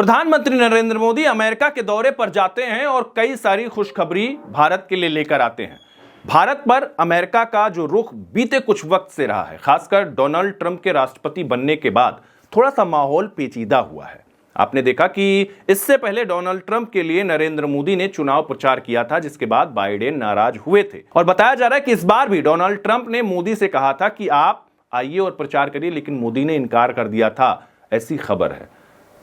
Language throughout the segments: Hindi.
प्रधानमंत्री नरेंद्र मोदी अमेरिका के दौरे पर जाते हैं और कई सारी खुशखबरी भारत के लिए लेकर आते हैं। भारत पर अमेरिका का जो रुख बीते कुछ वक्त से रहा है, खासकर डोनाल्ड ट्रंप के राष्ट्रपति बनने के बाद थोड़ा सा माहौल पेचीदा हुआ है। आपने देखा कि इससे पहले डोनाल्ड ट्रंप के लिए नरेंद्र मोदी ने चुनाव प्रचार किया था, जिसके बाद बाइडेन नाराज हुए थे। और बताया जा रहा है कि इस बार भी डोनाल्ड ट्रंप ने मोदी से कहा था कि आप आइए और प्रचार करिए, लेकिन मोदी ने इनकार कर दिया था, ऐसी खबर है।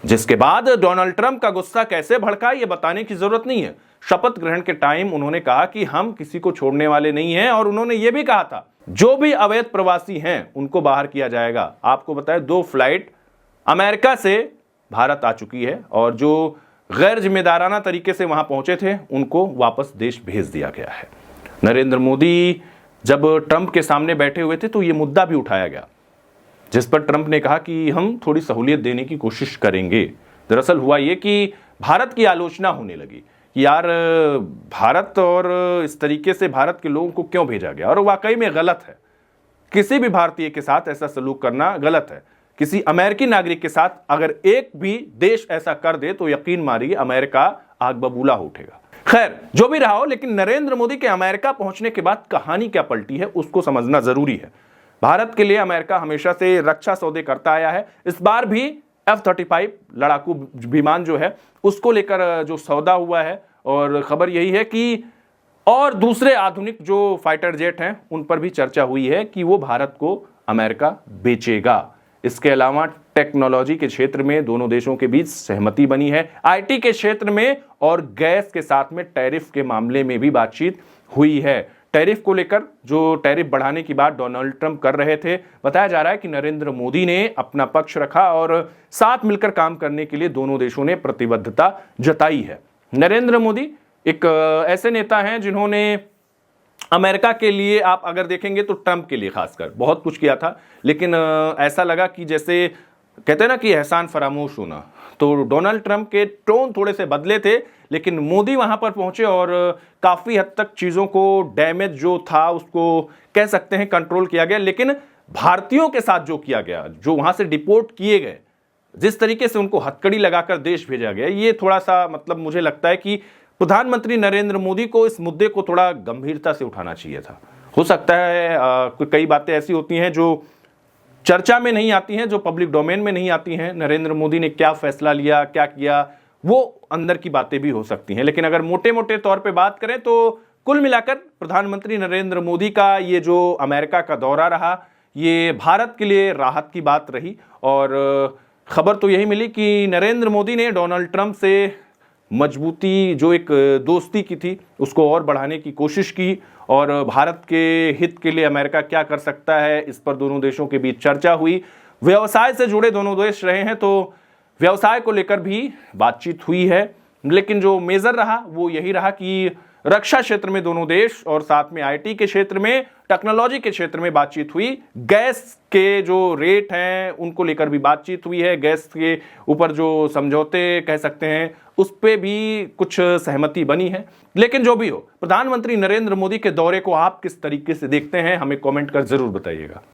जिसके बाद डोनाल्ड ट्रंप का गुस्सा कैसे भड़का ये बताने की जरूरत नहीं है। शपथ ग्रहण के टाइम उन्होंने कहा कि हम किसी को छोड़ने वाले नहीं हैं, और उन्होंने यह भी कहा था जो भी अवैध प्रवासी हैं उनको बाहर किया जाएगा। आपको बताएं 2 फ्लाइट अमेरिका से भारत आ चुकी है, और जो गैर जिम्मेदाराना तरीके से वहां पहुंचे थे उनको वापस देश भेज दिया गया है। नरेंद्र मोदी जब ट्रंप के सामने बैठे हुए थे तो यह मुद्दा भी उठाया गया, जिस पर ट्रंप ने कहा कि हम थोड़ी सहूलियत देने की कोशिश करेंगे। दरअसल हुआ यह कि भारत की आलोचना होने लगी कि यार भारत और इस तरीके से भारत के लोगों को क्यों भेजा गया, और वाकई में गलत है। किसी भी भारतीय के साथ ऐसा सलूक करना गलत है। किसी अमेरिकी नागरिक के साथ अगर एक भी देश ऐसा कर दे तो यकीन मानिए अमेरिका आग बबूला हो उठेगा। खैर, जो भी रहा हो, लेकिन नरेंद्र मोदी के अमेरिका पहुंचने के बाद कहानी क्या पलटी है उसको समझना जरूरी है। भारत के लिए अमेरिका हमेशा से रक्षा सौदे करता आया है। इस बार भी F-35 लड़ाकू विमान जो है उसको लेकर जो सौदा हुआ है, और खबर यही है कि और दूसरे आधुनिक जो फाइटर जेट हैं उन पर भी चर्चा हुई है कि वो भारत को अमेरिका बेचेगा। इसके अलावा टेक्नोलॉजी के क्षेत्र में दोनों देशों के बीच सहमति बनी है। IT के क्षेत्र में और गैस के साथ में टैरिफ के मामले में भी बातचीत हुई है। टैरिफ को लेकर जो टैरिफ बढ़ाने की बात डोनाल्ड ट्रंप कर रहे थे, बताया जा रहा है कि नरेंद्र मोदी ने अपना पक्ष रखा और साथ मिलकर काम करने के लिए दोनों देशों ने प्रतिबद्धता जताई है। नरेंद्र मोदी एक ऐसे नेता हैं जिन्होंने अमेरिका के लिए, आप अगर देखेंगे तो ट्रंप के लिए खासकर बहुत कुछ किया था, लेकिन ऐसा लगा कि जैसे कहते हैं ना कि एहसान फरामोश होना, तो डोनाल्ड ट्रंप के टोन थोड़े से बदले थे, लेकिन मोदी वहां पर पहुंचे और काफी हद तक चीजों को डैमेज जो था उसको कह सकते हैं कंट्रोल किया गया। लेकिन भारतीयों के साथ जो किया गया, जो वहां से डिपोर्ट किए गए, जिस तरीके से उनको हथकड़ी लगाकर देश भेजा गया, ये थोड़ा सा मतलब मुझे लगता है कि प्रधानमंत्री नरेंद्र मोदी को इस मुद्दे को थोड़ा गंभीरता से उठाना चाहिए था। हो सकता है कई बातें ऐसी होती हैं जो चर्चा में नहीं आती हैं, जो पब्लिक डोमेन में नहीं आती हैं। नरेंद्र मोदी ने क्या फैसला लिया, क्या किया, वो अंदर की बातें भी हो सकती हैं। लेकिन अगर मोटे मोटे तौर पे बात करें तो कुल मिलाकर प्रधानमंत्री नरेंद्र मोदी का ये जो अमेरिका का दौरा रहा, ये भारत के लिए राहत की बात रही। और खबर तो यही मिली कि नरेंद्र मोदी ने डोनाल्ड ट्रंप से मजबूती, जो एक दोस्ती की थी, उसको और बढ़ाने की कोशिश की, और भारत के हित के लिए अमेरिका क्या कर सकता है इस पर दोनों देशों के बीच चर्चा हुई। व्यवसाय से जुड़े दोनों देश रहे हैं तो व्यवसाय को लेकर भी बातचीत हुई है, लेकिन जो मेजर रहा वो यही रहा कि रक्षा क्षेत्र में दोनों देश, और साथ में IT के क्षेत्र में, टेक्नोलॉजी के क्षेत्र में बातचीत हुई। गैस के जो रेट हैं उनको लेकर भी बातचीत हुई है। गैस के ऊपर जो समझौते कह सकते हैं उस पे भी कुछ सहमति बनी है। लेकिन जो भी हो, प्रधानमंत्री नरेंद्र मोदी के दौरे को आप किस तरीके से देखते हैं, हमें कमेंट कर जरूर बताइएगा।